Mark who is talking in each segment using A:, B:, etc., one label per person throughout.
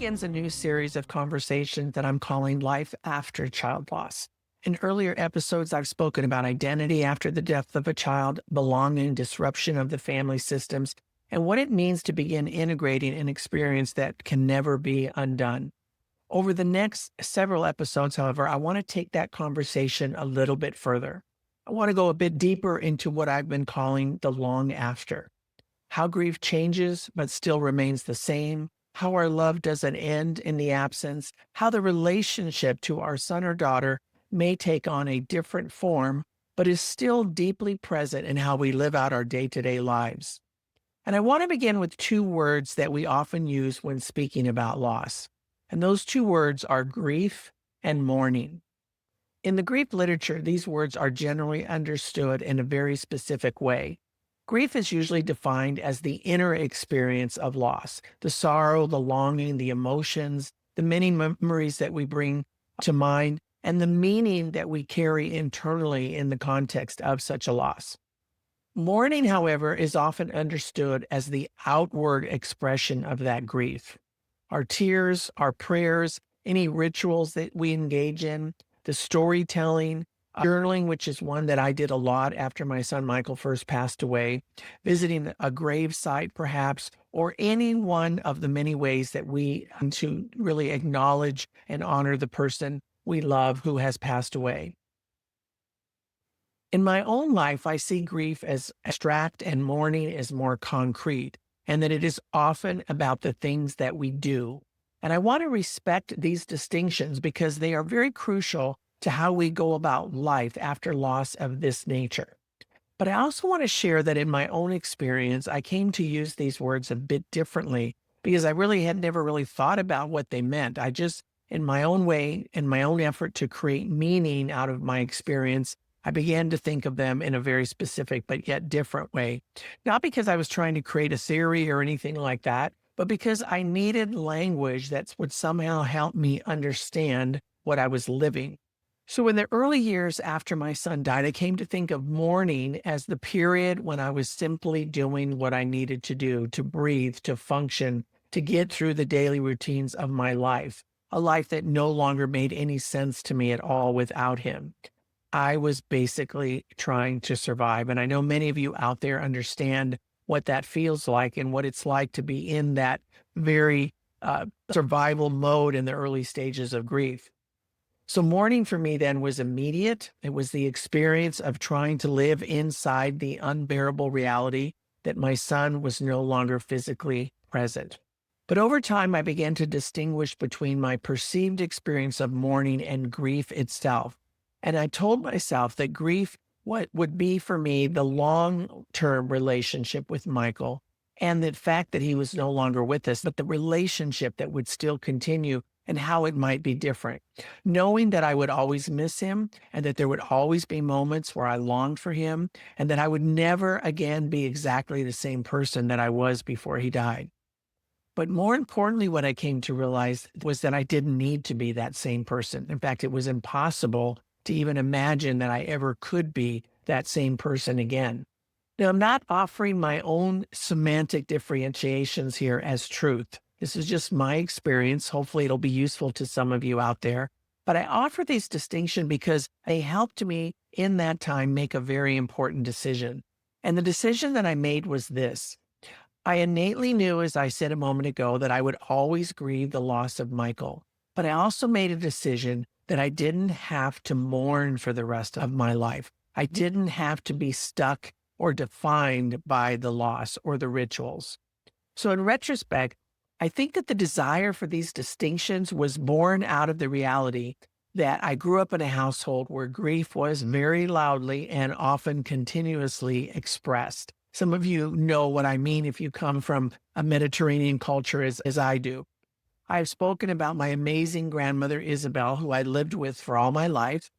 A: begins a new series of conversations that I'm calling Life After Child Loss. In earlier episodes, I've spoken about identity after the death of a child, belonging, disruption of the family systems, and what it means to begin integrating an experience that can never be undone. Over the next several episodes, however, I want to take that conversation a little bit further. I want to go a bit deeper into what I've been calling the long after. How grief changes but still remains the same, how our love doesn't end in the absence, how the relationship to our son or daughter may take on a different form, but is still deeply present in how we live out our day to day lives. And I want to begin with two words that we often use when speaking about loss. And those two words are grief and mourning. In the Greek literature, these words are generally understood in a very specific way. Grief is usually defined as the inner experience of loss, the sorrow, the longing, the emotions, the many memories that we bring to mind, and the meaning that we carry internally in the context of such a loss. Mourning, however, is often understood as the outward expression of that grief. Our tears, our prayers, any rituals that we engage in, the storytelling, journaling, which is one that I did a lot after my son Michael first passed away, visiting a grave site perhaps, or any one of the many ways that we to really acknowledge and honor the person we love who has passed away. In my own life, I see grief as abstract and mourning as more concrete, and that it is often about the things that we do. And I want to respect these distinctions because they are very crucial to how we go about life after loss of this nature. But I also want to share that in my own experience, I came to use these words a bit differently because I really had never really thought about what they meant. I just, in my own way, in my own effort to create meaning out of my experience, I began to think of them in a very specific but yet different way. Not because I was trying to create a theory or anything like that, but because I needed language that would somehow help me understand what I was living. So in the early years after my son died, I came to think of mourning as the period when I was simply doing what I needed to do to breathe, to function, to get through the daily routines of my life, a life that no longer made any sense to me at all without him. I was basically trying to survive. And I know many of you out there understand what that feels like and what it's like to be in that very survival mode in the early stages of grief. So mourning for me then was immediate. It was the experience of trying to live inside the unbearable reality that my son was no longer physically present. But over time, I began to distinguish between my perceived experience of mourning and grief itself. And I told myself that grief, what would be for me the long-term relationship with Michael, and the fact that he was no longer with us, but the relationship that would still continue and how it might be different. Knowing that I would always miss him and that there would always be moments where I longed for him and that I would never again be exactly the same person that I was before he died. But more importantly, what I came to realize was that I didn't need to be that same person. In fact, it was impossible to even imagine that I ever could be that same person again. Now, I'm not offering my own semantic differentiations here as truth. This is just my experience. Hopefully, it'll be useful to some of you out there. But I offer these distinctions because they helped me in that time make a very important decision. And the decision that I made was this. I innately knew, as I said a moment ago, that I would always grieve the loss of Michael. But I also made a decision that I didn't have to mourn for the rest of my life. I didn't have to be stuck or defined by the loss or the rituals. So in retrospect, I think that the desire for these distinctions was born out of the reality that I grew up in a household where grief was very loudly and often continuously expressed. Some of you know what I mean if you come from a Mediterranean culture as I do. I've spoken about my amazing grandmother, Isabel, who I lived with for all my life.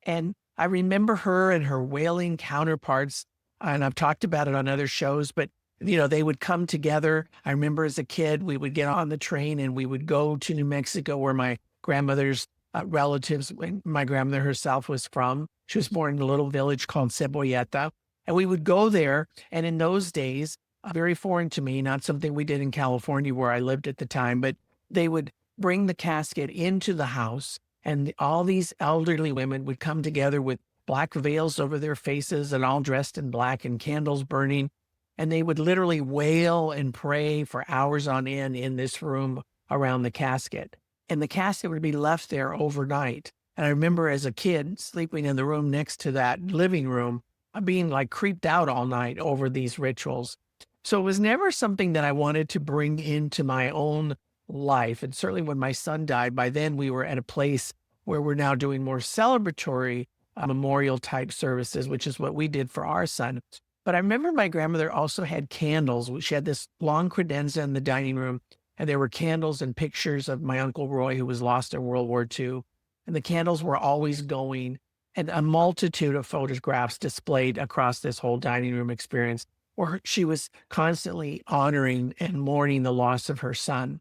A: And I remember her and her wailing counterparts, and I've talked about it on other shows, but they would come together. I remember as a kid, we would get on the train and we would go to New Mexico where my grandmother's relatives, when my grandmother herself was from. She was born in a little village called Cebolleta. And we would go there. And in those days, very foreign to me, not something we did in California where I lived at the time, but They would bring the casket into the house, and all these elderly women would come together with black veils over their faces and all dressed in black and candles burning. And they would literally wail and pray for hours on end in this room around the casket. And the casket would be left there overnight. And I remember as a kid sleeping in the room next to that living room, being like creeped out all night over these rituals. So it was never something that I wanted to bring into my own life. And certainly when my son died, by then we were at a place where we're now doing more celebratory memorial type services, which is what we did for our son. But I remember my grandmother also had candles. She had this long credenza in the dining room, and there were candles and pictures of my Uncle Roy, who was lost in World War II. And the candles were always going, and a multitude of photographs displayed across this whole dining room experience, where she was constantly honoring and mourning the loss of her son.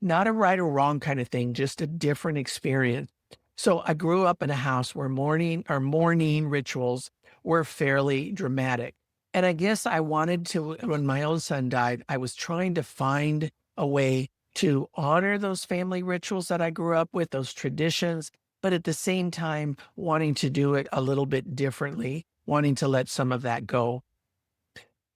A: Not a right or wrong kind of thing, just a different experience. So I grew up in a house where mourning rituals were fairly dramatic. And I guess I wanted to, when my own son died, I was trying to find a way to honor those family rituals that I grew up with, those traditions, but at the same time, wanting to do it a little bit differently, wanting to let some of that go.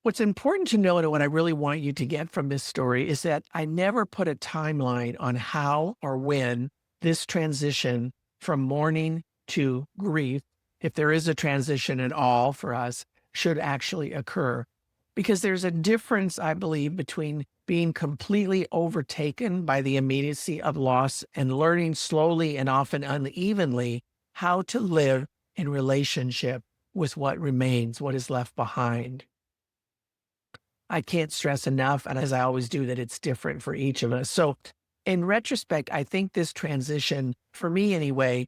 A: What's important to note, and what I really want you to get from this story, is that I never put a timeline on how or when this transition from mourning to grief, if there is a transition at all for us, should actually occur. Because there's a difference, I believe, between being completely overtaken by the immediacy of loss and learning slowly and often unevenly how to live in relationship with what remains, what is left behind. I can't stress enough, and as I always do, that it's different for each of us. So in retrospect, I think this transition, for me anyway,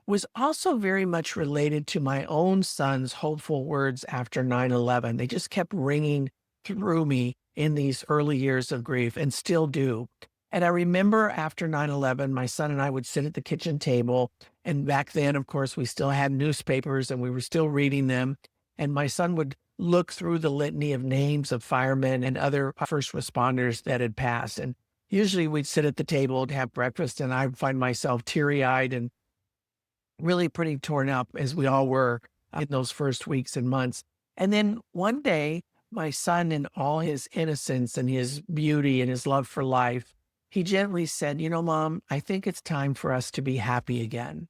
A: was also very much related to my own son's hopeful words after 9/11. They just kept ringing through me in these early years of grief and still do. And I remember after 9/11, my son and I would sit at the kitchen table. And back then, of course, we still had newspapers and we were still reading them. And my son would look through the litany of names of firemen and other first responders that had passed. And usually we'd sit at the table to have breakfast, and I'd find myself teary eyed and really pretty torn up, as we all were in those first weeks and months. And then one day, my son, in all his innocence and his beauty and his love for life, he gently said, "You know, Mom, I think it's time for us to be happy again."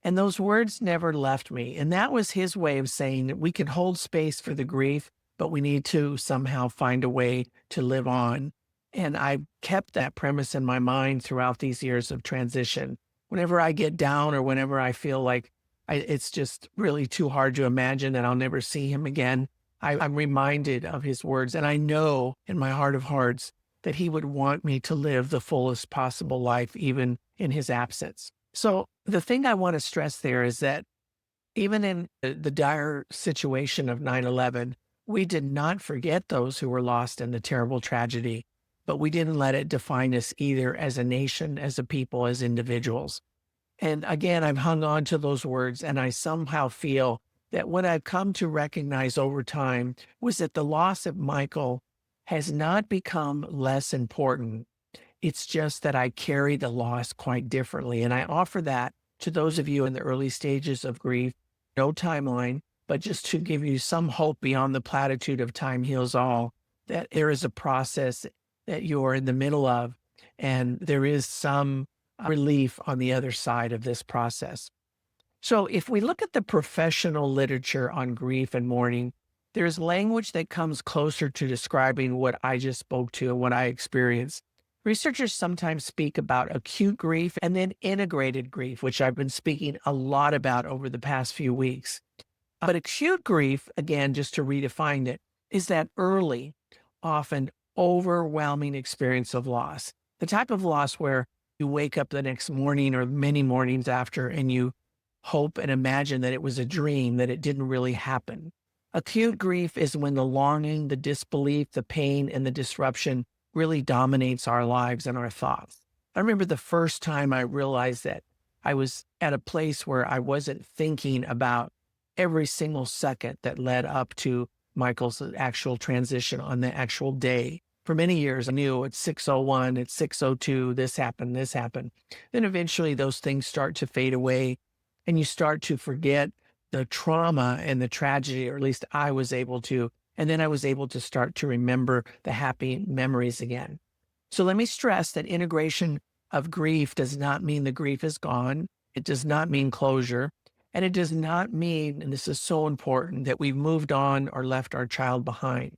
A: And those words never left me. And that was his way of saying that we can hold space for the grief, but we need to somehow find a way to live on. And I kept that premise in my mind throughout these years of transition. Whenever I get down or whenever I feel like it's just really too hard to imagine that I'll never see him again, I'm reminded of his words. And I know in my heart of hearts that he would want me to live the fullest possible life, even in his absence. So the thing I want to stress there is that even in the dire situation of 9/11, we did not forget those who were lost in the terrible tragedy, but we didn't let it define us either as a nation, as a people, as individuals. And again, I've hung on to those words, and I somehow feel that what I've come to recognize over time was that the loss of Michael has not become less important. It's just that I carry the loss quite differently. And I offer that to those of you in the early stages of grief, no timeline, but just to give you some hope beyond the platitude of time heals all, that there is a process that you're in the middle of, and there is some relief on the other side of this process. So if we look at the professional literature on grief and mourning, there's language that comes closer to describing what I just spoke to and what I experienced. Researchers sometimes speak about acute grief and then integrated grief, which I've been speaking a lot about over the past few weeks. But acute grief, again, just to redefine it, is that early, often overwhelming experience of loss. The type of loss where you wake up the next morning or many mornings after and you hope and imagine that it was a dream, that it didn't really happen. Acute grief is when the longing, the disbelief, the pain, and the disruption really dominates our lives and our thoughts. I remember the first time I realized that I was at a place where I wasn't thinking about every single second that led up to Michael's actual transition on the actual day. For many years, I knew at 6:01, at 6:02, this happened, this happened. Then eventually those things start to fade away and you start to forget the trauma and the tragedy, or at least I was able to. And then I was able to start to remember the happy memories again. So let me stress that integration of grief does not mean the grief is gone. It does not mean closure. And it does not mean, and this is so important, that we've moved on or left our child behind.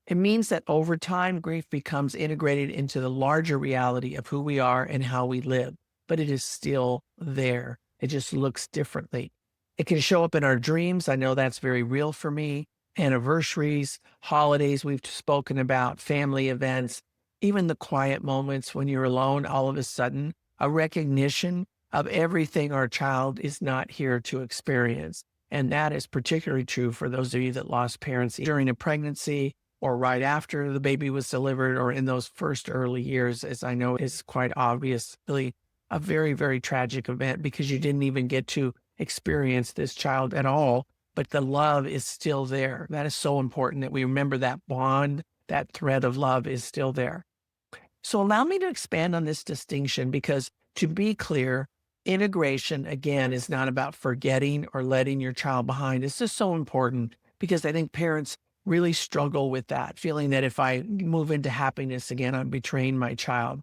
A: It means that over time, grief becomes integrated into the larger reality of who we are and how we live, but it is still there. It just looks differently. It can show up in our dreams. I know that's very real for me. Anniversaries, holidays we've spoken about, family events, even the quiet moments when you're alone, all of a sudden, a recognition of everything our child is not here to experience. And that is particularly true for those of you that lost parents during a pregnancy or right after the baby was delivered or in those first early years, as I know is quite obviously a very, very tragic event because you didn't even get to experience this child at all, but the love is still there. That is so important that we remember that bond, that thread of love is still there. So allow me to expand on this distinction because to be clear, integration, again, is not about forgetting or letting your child behind. This is so important because I think parents really struggle with that, feeling that if I move into happiness again, I'm betraying my child.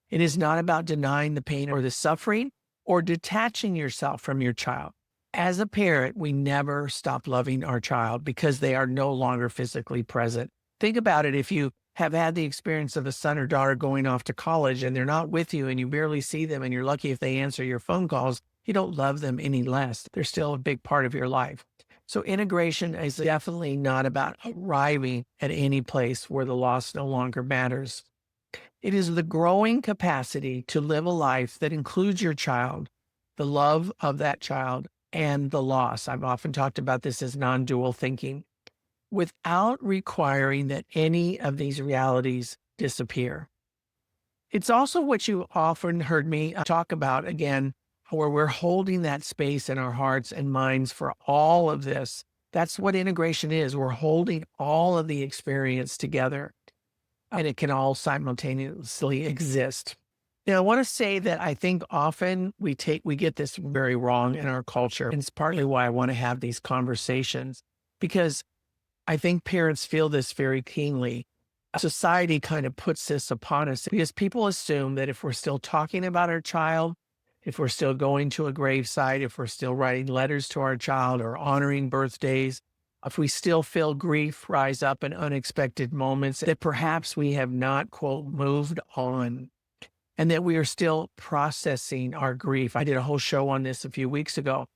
A: It is not about denying the pain or the suffering or detaching yourself from your child. As a parent, we never stop loving our child because they are no longer physically present. Think about it. If you have had the experience of a son or daughter going off to college and they're not with you and you barely see them and you're lucky if they answer your phone calls, you don't love them any less. They're still a big part of your life. So integration is definitely not about arriving at any place where the loss no longer matters. It is the growing capacity to live a life that includes your child, the love of that child, and the loss. I've often talked about this as non-dual thinking, without requiring that any of these realities disappear. It's also what you often heard me talk about again, where we're holding that space in our hearts and minds for all of this. That's what integration is. We're holding all of the experience together and it can all simultaneously exist. Now, I want to say that I think often we get this very wrong in our culture. And it's partly why I want to have these conversations because I think parents feel this very keenly. Society kind of puts this upon us because people assume that if we're still talking about our child, if we're still going to a gravesite, if we're still writing letters to our child or honoring birthdays, if we still feel grief rise up in unexpected moments, that perhaps we have not, quote, moved on and that we are still processing our grief. I did a whole show on this a few weeks ago.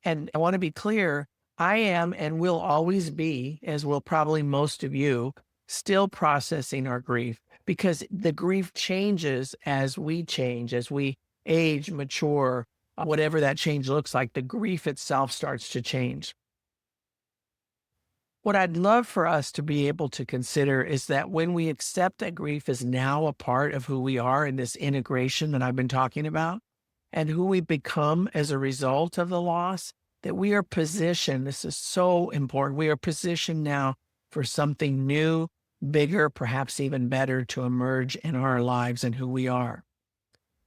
A: And I want to be clear, I am and will always be, as will probably most of you, still processing our grief because the grief changes as we change, as we age, mature, whatever that change looks like, the grief itself starts to change. What I'd love for us to be able to consider is that when we accept that grief is now a part of who we are in this integration that I've been talking about, and who we become as a result of the loss, that we are positioned, this is so important, we are positioned now for something new, bigger, perhaps even better to emerge in our lives and who we are.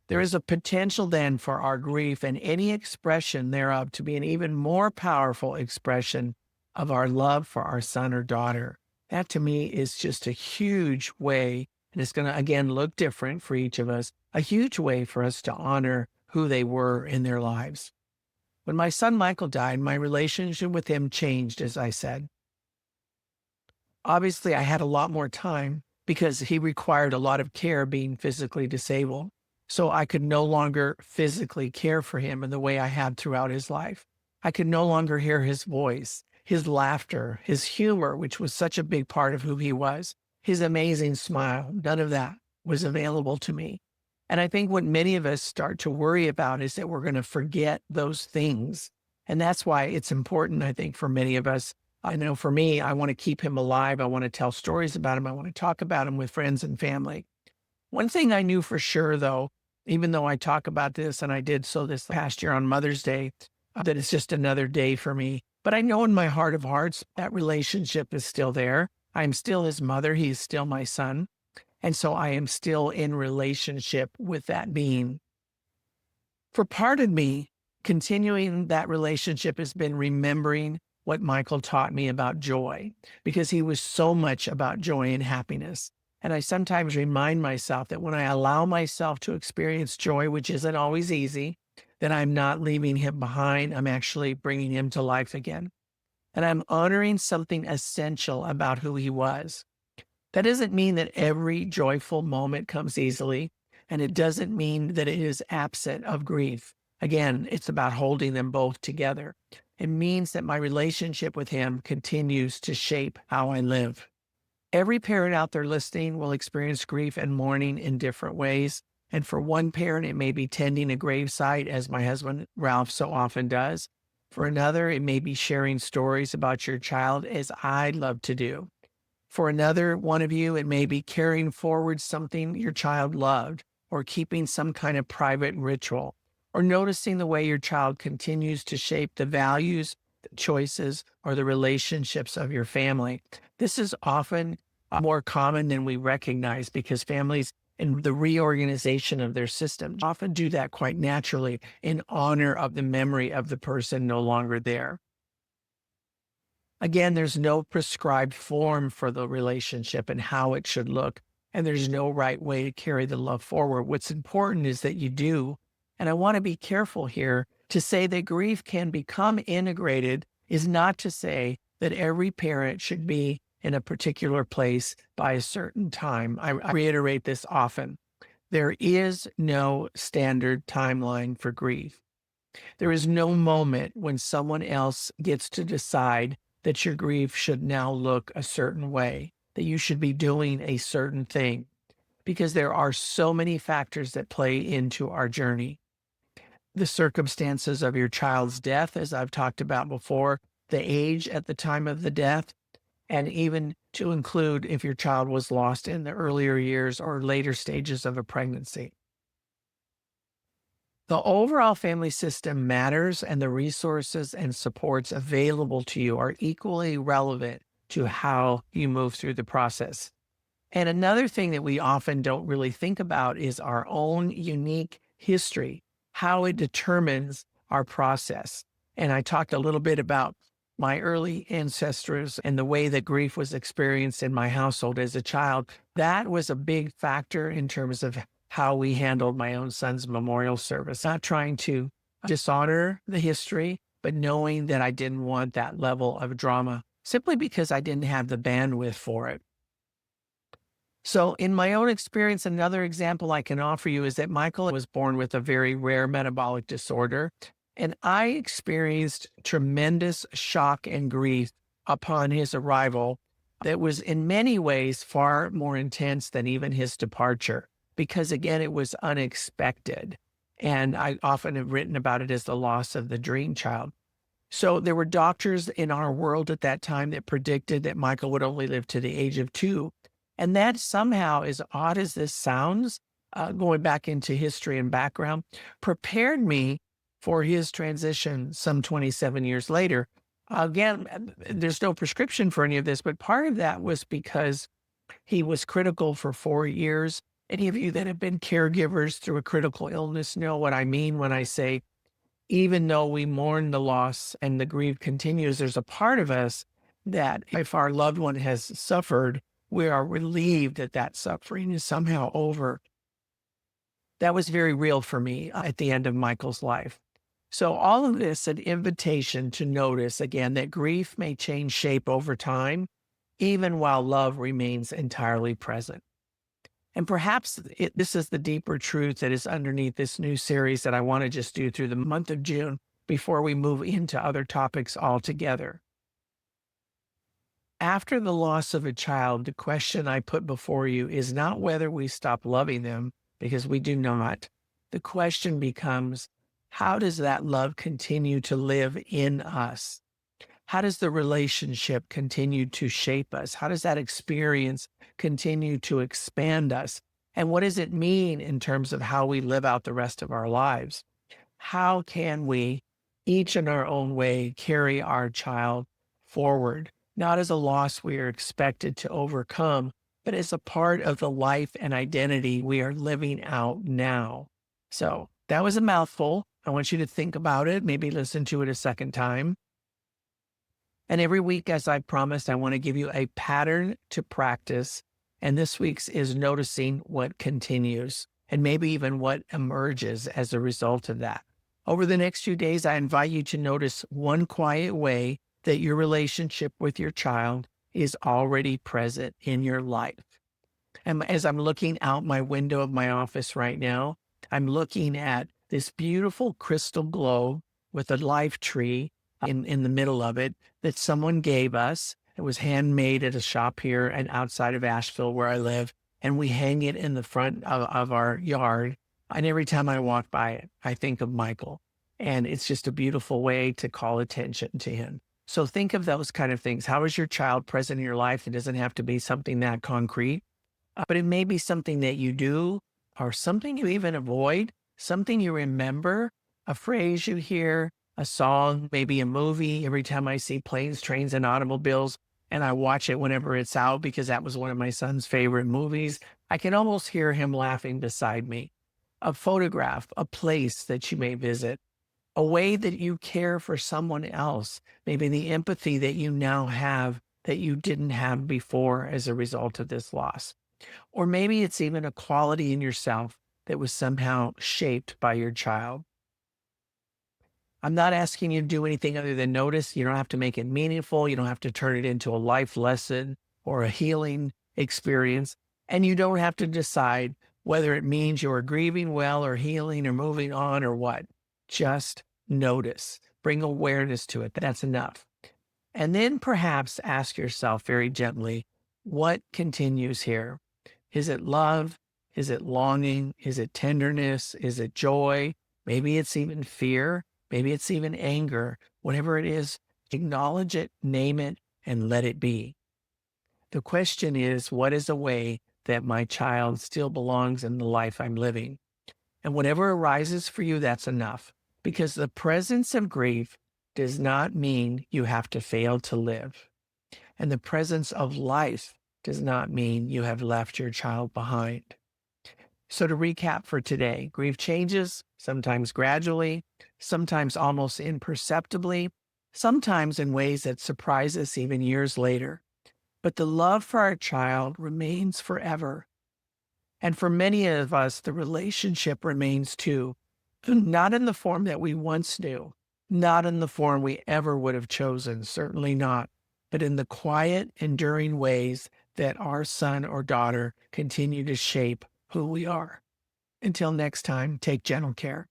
A: There is a potential then for our grief and any expression thereof to be an even more powerful expression of our love for our son or daughter. That to me is just a huge way, and it's going to again look different for each of us, a huge way for us to honor who they were in their lives. When my son Michael died, my relationship with him changed, as I said. Obviously, I had a lot more time because he required a lot of care being physically disabled. So I could no longer physically care for him in the way I had throughout his life. I could no longer hear his voice, his laughter, his humor, which was such a big part of who he was, his amazing smile. None of that was available to me. And I think what many of us start to worry about is that we're going to forget those things. And that's why it's important, I think, for many of us. I know for me, I want to keep him alive. I want to tell stories about him. I want to talk about him with friends and family. One thing I knew for sure, though, even though I talk about this, and I did so this past year on Mother's Day, that it's just another day for me. But I know in my heart of hearts, that relationship is still there. I'm still his mother. He's still my son. And so I am still in relationship with that being. For part of me, continuing that relationship has been remembering what Michael taught me about joy, because he was so much about joy and happiness. And I sometimes remind myself that when I allow myself to experience joy, which isn't always easy, that I'm not leaving him behind. I'm actually bringing him to life again. And I'm honoring something essential about who he was. That doesn't mean that every joyful moment comes easily, and it doesn't mean that it is absent of grief. Again, it's about holding them both together. It means that my relationship with him continues to shape how I live. Every parent out there listening will experience grief and mourning in different ways. And for one parent, it may be tending a gravesite, as my husband Ralph so often does. For another, it may be sharing stories about your child, as I love to do. For another one of you, it may be carrying forward something your child loved, or keeping some kind of private ritual, or noticing the way your child continues to shape the values, the choices, or the relationships of your family. This is often more common than we recognize, because families in the reorganization of their systems often do that quite naturally in honor of the memory of the person no longer there. Again, there's no prescribed form for the relationship and how it should look, and there's no right way to carry the love forward. What's important is that you do, and I want to be careful here to say that grief can become integrated is not to say that every parent should be in a particular place by a certain time. I reiterate this often. There is no standard timeline for grief. There is no moment when someone else gets to decide that your grief should now look a certain way, that you should be doing a certain thing, because there are so many factors that play into our journey. The circumstances of your child's death, as I've talked about before, the age at the time of the death, and even to include if your child was lost in the earlier years or later stages of a pregnancy. The overall family system matters, and the resources and supports available to you are equally relevant to how you move through the process. And another thing that we often don't really think about is our own unique history, how it determines our process. And I talked a little bit about my early ancestors and the way that grief was experienced in my household as a child. That was a big factor in terms of how we handled my own son's memorial service, not trying to dishonor the history, but knowing that I didn't want that level of drama simply because I didn't have the bandwidth for it. So, in my own experience, another example I can offer you is that Michael was born with a very rare metabolic disorder. And I experienced tremendous shock and grief upon his arrival that was in many ways far more intense than even his departure, because again, it was unexpected. And I often have written about it as the loss of the dream child. So there were doctors in our world at that time that predicted that Michael would only live to the age of 2. And that somehow, as odd as this sounds, going back into history and background, prepared me for his transition some 27 years later. Again, there's no prescription for any of this, but part of that was because he was critical for 4 years. Any of you that have been caregivers through a critical illness know what I mean when I say, even though we mourn the loss and the grief continues, there's a part of us that if our loved one has suffered, we are relieved that that suffering is somehow over. That was very real for me at the end of Michael's life. So all of this, an invitation to notice again that grief may change shape over time, even while love remains entirely present. And perhaps this is the deeper truth that is underneath this new series that I want to just do through the month of June before we move into other topics altogether. After the loss of a child, the question I put before you is not whether we stop loving them, because we do not. The question becomes, how does that love continue to live in us? How does the relationship continue to shape us? How does that experience continue to expand us? And what does it mean in terms of how we live out the rest of our lives? How can we, each in our own way, carry our child forward, not as a loss we are expected to overcome, but as a part of the life and identity we are living out now. So that was a mouthful. I want you to think about it, maybe listen to it a second time. And every week, as I promised, I want to give you a pattern to practice. And this week's is noticing what continues and maybe even what emerges as a result of that. Over the next few days, I invite you to notice one quiet way that your relationship with your child is already present in your life. And as I'm looking out my window of my office right now, I'm looking at this beautiful crystal globe with a life tree in the middle of it that someone gave us. It was handmade at a shop here and outside of Asheville where I live. And we hang it in the front of our yard. And every time I walk by it, I think of Michael. And it's just a beautiful way to call attention to him. So think of those kind of things. How is your child present in your life? It doesn't have to be something that concrete, but it may be something that you do or something you even avoid, something you remember, a phrase you hear, a song, maybe a movie. Every time I see planes, trains, and automobiles, and I watch it whenever it's out because that was one of my son's favorite movies, I can almost hear him laughing beside me. A photograph, a place that you may visit, a way that you care for someone else, maybe the empathy that you now have that you didn't have before as a result of this loss. Or maybe it's even a quality in yourself that was somehow shaped by your child. I'm not asking you to do anything other than notice. You don't have to make it meaningful. You don't have to turn it into a life lesson or a healing experience. And you don't have to decide whether it means you are grieving well or healing or moving on or what. Just notice, bring awareness to it. That's enough. And then perhaps ask yourself very gently, what continues here? Is it love? Is it longing? Is it tenderness? Is it joy? Maybe it's even fear. Maybe it's even anger. Whatever it is, acknowledge it, name it, and let it be. The question is, what is a way that my child still belongs in the life I'm living? And whatever arises for you, that's enough. Because the presence of grief does not mean you have to fail to live. And the presence of life does not mean you have left your child behind. So to recap for today, grief changes, sometimes gradually, sometimes almost imperceptibly, sometimes in ways that surprise us even years later. But the love for our child remains forever. And for many of us, the relationship remains too, not in the form that we once knew, not in the form we ever would have chosen, certainly not, but in the quiet, enduring ways that our son or daughter continue to shape who we are. Until next time, take gentle care.